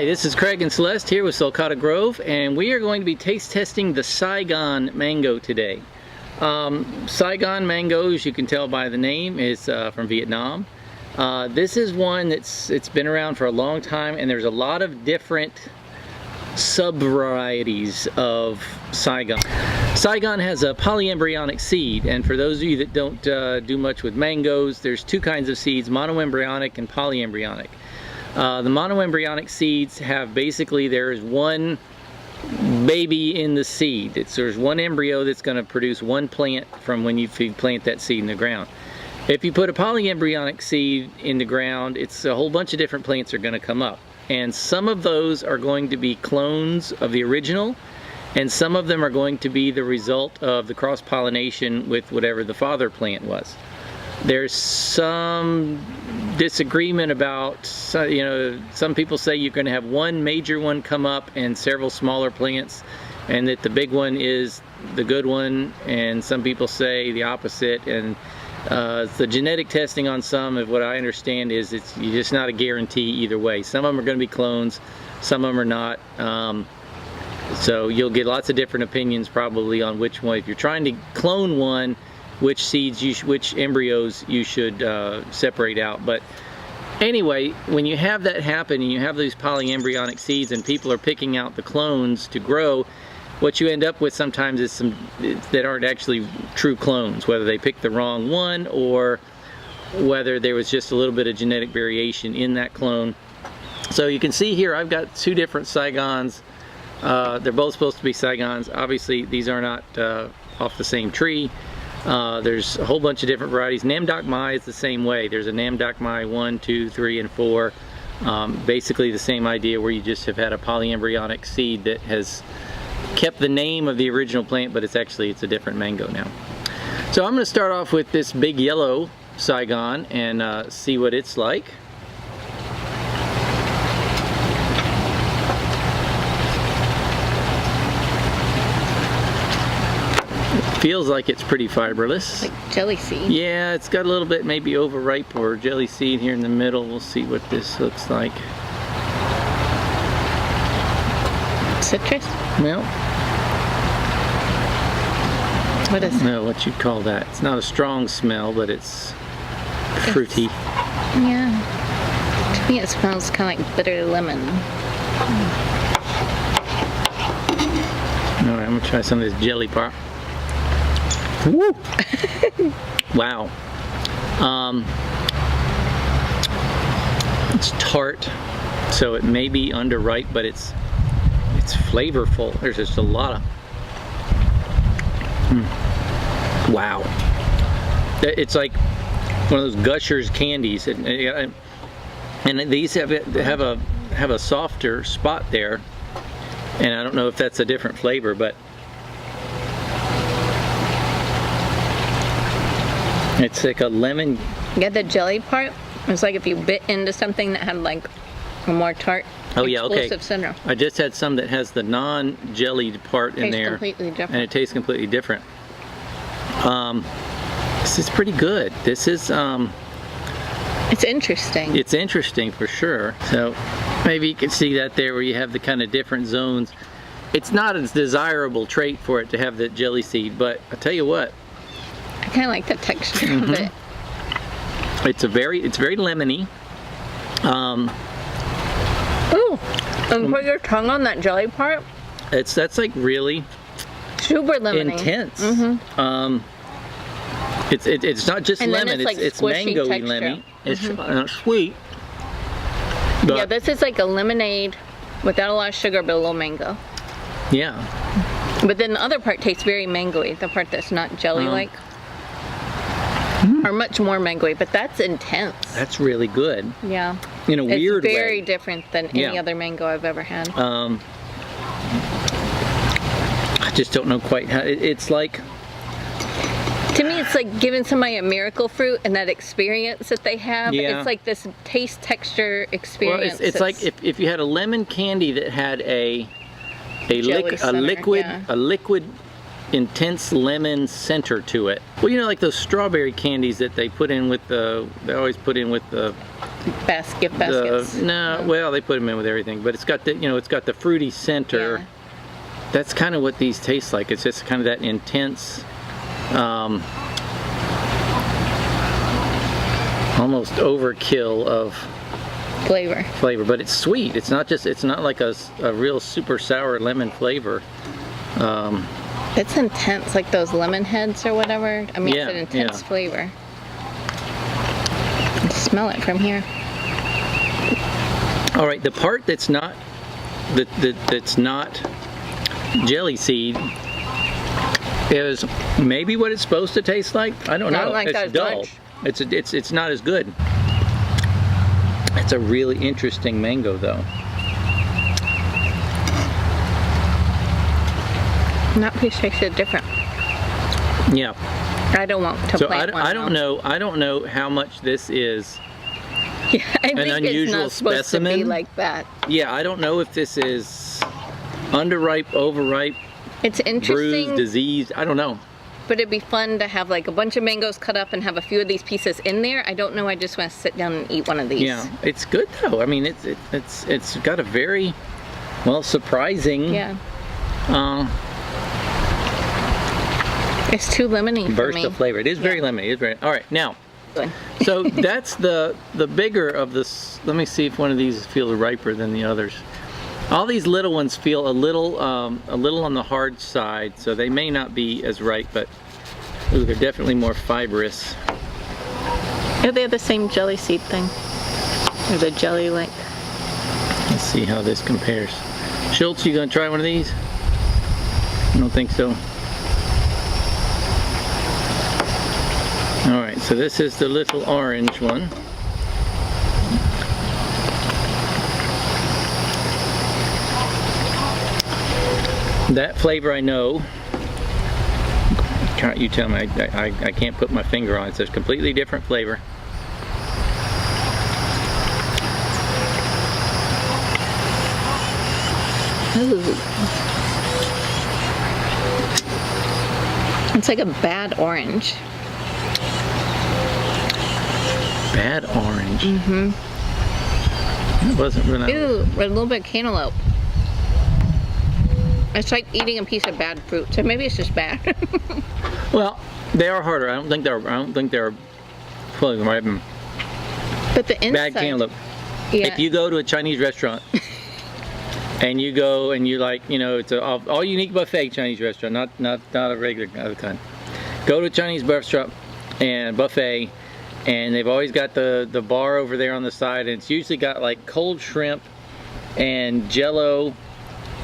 Hi, this is Craig and Celeste here with Sulcata Grove, and we are going to be taste testing the Saigon mango today. Saigon mango, as you can tell by the name, is from Vietnam. This is one it's been around for a long time, and there's a lot of different sub-varieties of Saigon. Saigon has a polyembryonic seed, and for those of you that don't do much with mangoes, there's two kinds of seeds, monoembryonic and polyembryonic. The monoembryonic seeds have basically, there's one baby in the seed. There's one embryo that's going to produce one plant from when you plant that seed in the ground. If you put a polyembryonic seed in the ground, it's a whole bunch of different plants are going to come up. And some of those are going to be clones of the original, and some of them are going to be the result of the cross-pollination with whatever the father plant was. There's some disagreement about, some people say you're going to have one major one come up and several smaller plants, and that the big one is the good one, and some people say the opposite. And the genetic testing on some, of what I understand, is it's just not a guarantee either way. Some of them are going to be clones, some of them are not. So you'll get lots of different opinions probably on which one. If you're trying to clone one, which seeds, which embryos you should separate out. But anyway, when you have that happen and you have these polyembryonic seeds and people are picking out the clones to grow, what you end up with sometimes is some that aren't actually true clones, whether they picked the wrong one or whether there was just a little bit of genetic variation in that clone. So you can see here I've got two different Saigons. They're both supposed to be Saigons. Obviously these are not off the same tree. There's a whole bunch of different varieties. Nam Doc Mai is the same way. There's a Nam Doc Mai 1, 2, 3, and 4. Basically the same idea, where you just have had a polyembryonic seed that has kept the name of the original plant, but it's a different mango now. So I'm going to start off with this big yellow Saigon and see what it's like. Feels like it's pretty fibrous. Like jelly seed. Yeah, it's got a little bit maybe overripe or jelly seed here in the middle. We'll see what this looks like. Citrus? No. What is it? No, what you'd call that. It's not a strong smell, but it's fruity. Yeah. To me it smells kind of like bitter lemon. Alright, I'm going to try some of this jelly part. Woo! Wow. It's tart, so it may be underripe, but it's flavorful. There's just a lot of wow. It's like one of those Gushers candies, and these have a softer spot there, and I don't know if that's a different flavor, but it's like a lemon. You get the jelly part. It's like if you bit into something that had like a more tart, explosive center. I just had some that has the non-jellied part in there. Completely different. And it tastes completely different. This is pretty good. This is it's interesting. It's interesting for sure. So maybe you can see that there, where you have the kind of different zones. It's not a desirable trait for it to have the jelly seed, but I tell you what, I kind of like the texture of it. It's very lemony. Ooh, and put your tongue on that jelly part. That's like really super lemony. Intense. It's not just and lemon. It's mango-y lemony. It's sweet. But yeah, this is like a lemonade without a lot of sugar, but a little mango. Yeah. But then the other part tastes very mango-y. The part that's not jelly-like. Are much more mango-y, but that's intense. That's really good. Yeah. In a weird way. It's very different than any other mango I've ever had. I just don't know quite how. It's like, to me, it's like giving somebody a miracle fruit and that experience that they have. Yeah. It's like this taste texture experience. Well, it's like if you had a lemon candy that had a liquid intense lemon center to it. Well, you know, like those strawberry candies that they put in with the, they always put in with the baskets. No, well, they put them in with everything, but it's got the, you know, it's got the fruity center. Yeah. That's kind of what these taste like. It's just kind of that intense, almost overkill of Flavor. but it's sweet. It's not just, it's not like a real super sour lemon flavor. It's intense, like those lemon heads or whatever. I mean, Yeah, it's an intense yeah. flavor. I smell it from here. All right, the part that's not, that's not jelly seed is maybe what it's supposed to taste like. I don't know. Not like it's that dull. much. It's not as good. It's a really interesting mango though. That piece tasted different. Yeah. I don't want to So plant one. I don't know. I don't know how much this is. Yeah, I think unusual it's not supposed to be specimen? like that. Yeah, I don't know if this is underripe, overripe, It's interesting, bruised, diseased. I don't know. but it'd be fun to have like a bunch of mangoes cut up and have a few of these pieces in there. I don't know. I just want to sit down and eat one of these. Yeah, it's good though. I mean, it's got a very, well, surprising. Yeah. Uh, It's too lemony for burst me. of flavor. It is very Yeah. lemony. It's very. All right, now. Good. So that's the bigger of this. Let me see if one of these feels riper than the others. All these little ones feel a little on the hard side, so they may not be as ripe, but ooh, they're definitely more fibrous. Are they the same jelly seed thing? Or the jelly like? Let's see how this compares. Schultz, you gonna try one of these? I don't think so. All right, so this is the little orange one. That flavor I know. You tell me, I can't put my finger on it. It's a completely different flavor. Ooh. It's like a bad orange. Bad orange. Mm-hmm. It wasn't when I Ooh, a little bit of cantaloupe. It's like eating a piece of bad fruit, so maybe it's just bad. Well, they are harder. I don't think they're fully ripened. But the inside. Bad cantaloupe. Yeah. If you go to a Chinese restaurant and you go and you like, you know, it's a all unique buffet Chinese restaurant, not a regular other kind. Go to a Chinese restaurant and buffet, and they've always got the bar over there on the side, and it's usually got like cold shrimp and jello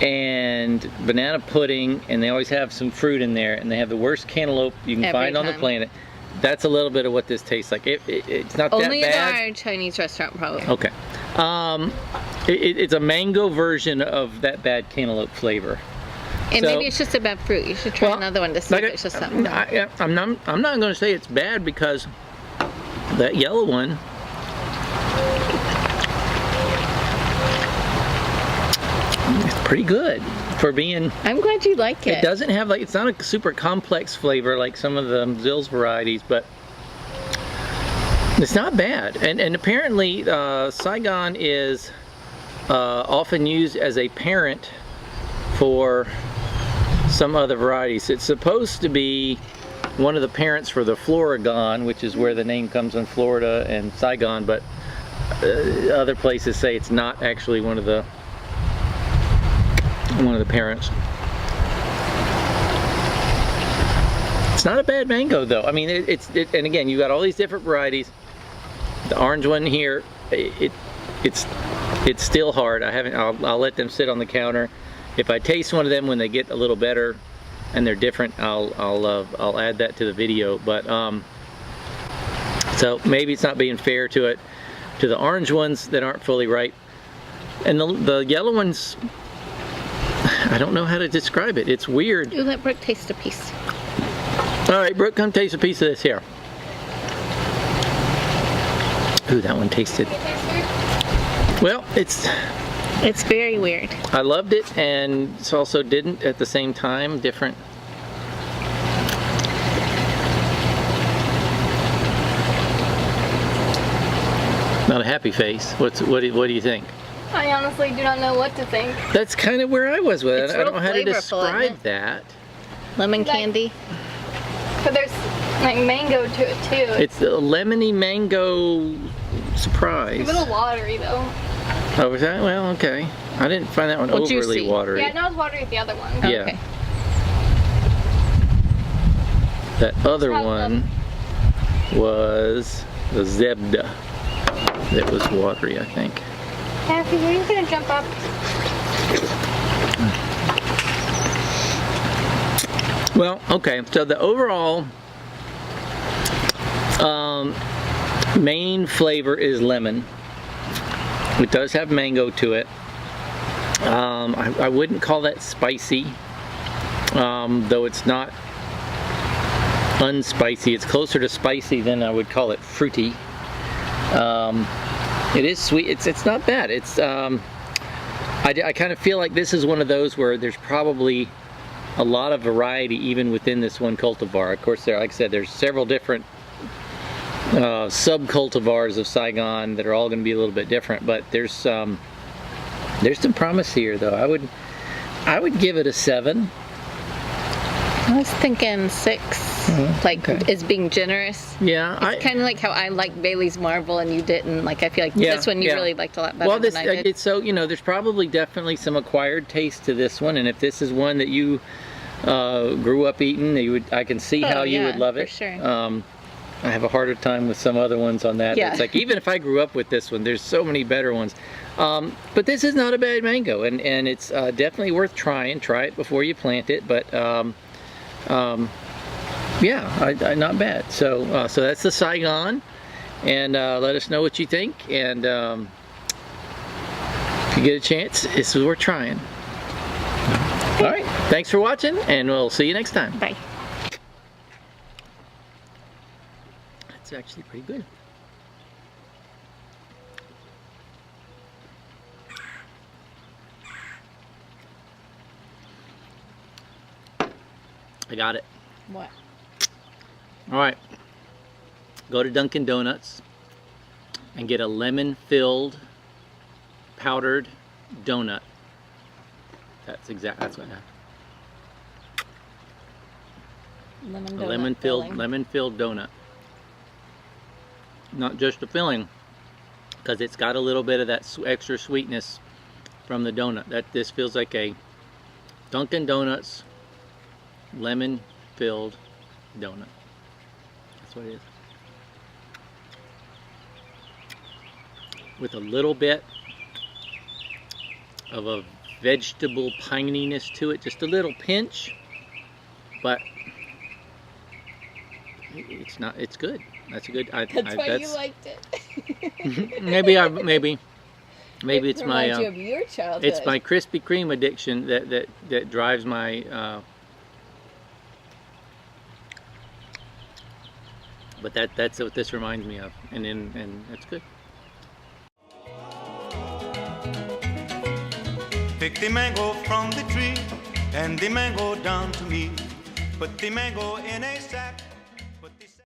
and banana pudding, and they always have some fruit in there, and they have the worst cantaloupe you can Every find on the time. planet. That's a little bit of what this tastes like. It's not Only that in bad. our Chinese restaurant, probably. Okay. It's a mango version of that bad cantaloupe flavor. And So- maybe it's just a bad fruit. You should try Well, another one to see like if it's just something. I'm not going to say it's bad, because that yellow one, it's pretty good for being. I'm glad you like it. It doesn't have like, it's not a super complex flavor like some of the Zill's varieties, but it's not bad. And apparently Saigon is often used as a parent for some other varieties. It's supposed to be one of the parents for the Floragon, which is where the name comes in Florida and Saigon, but other places say it's not actually one of the parents. It's not a bad mango though. I mean, and again, you got all these different varieties. The orange one here, it's still hard. I'll let them sit on the counter. If I taste one of them when they get a little better and they're different, I'll add that to the video. But so maybe it's not being fair to the orange ones that aren't fully ripe, and the yellow ones, I don't know how to describe it. It's weird. You let Brooke taste a piece. All right, Brooke, come taste a piece of this here. Ooh, that one tasted. Well, It's very weird. I loved it, and it's also didn't at the same time. Different Not a happy face. What do you think? I honestly do not know what to think. That's kind of where I was with it. It's I don't know real how to flavorful, describe isn't it? that. Lemon candy. But there's like mango to it too. It's a lemony mango surprise. It's a little watery though. Oh, was that? Well, okay. I didn't find that one Well, overly juicy. watery. Yeah, not as watery as the other one. Yeah. Okay. That other How one was the zebda. That was watery, I think. Kathy, are you gonna jump up? Well, okay. So the overall main flavor is lemon. It does have mango to it. I wouldn't call that spicy, though it's not unspicy. It's closer to spicy than I would call it fruity. It is sweet. It's not bad. It's I kind of feel like this is one of those where there's probably a lot of variety even within this one cultivar. Of course, like I said, there's several different sub-cultivars of Saigon that are all going to be a little bit different, but there's some promise here, though. I would give it a 7. I was thinking 6, like okay. is being generous. Yeah, It's kind of like how I like Bailey's Marble and you didn't. Like I feel like Yeah, this one you yeah. really liked a lot better well, this than I did. it's so there's probably definitely some acquired taste to this one, and if this is one that you grew up eating, I can see how you yeah, would love it. for sure. I have a harder time with some other ones on that. Yeah. It's like even if I grew up with this one, there's so many better ones. But this is not a bad mango, and it's definitely worth trying. Try it before you plant it, but yeah, not bad. So that's the Saigon, and let us know what you think. And if you get a chance, this is worth trying. All right, thanks for watching, and we'll see you next time. Bye. That's actually pretty good. I got it. What? All right, go to Dunkin' Donuts and get a lemon-filled powdered donut. That's what I have. Lemon A donut lemon-filled filling. donut. Not just the filling, because it's got a little bit of that extra sweetness from the donut. This feels like a Dunkin' Donuts lemon-filled donut. That's what it is. With a little bit of a vegetable pininess to it, just a little pinch, but it's good. That's a good. That's why you liked it. maybe it's It my reminds you of your childhood. it's my Krispy Kreme addiction that drives my. But that's what this reminds me of, and it's good. Pick the mango from the tree, and the mango down to me. Put the mango in a sack.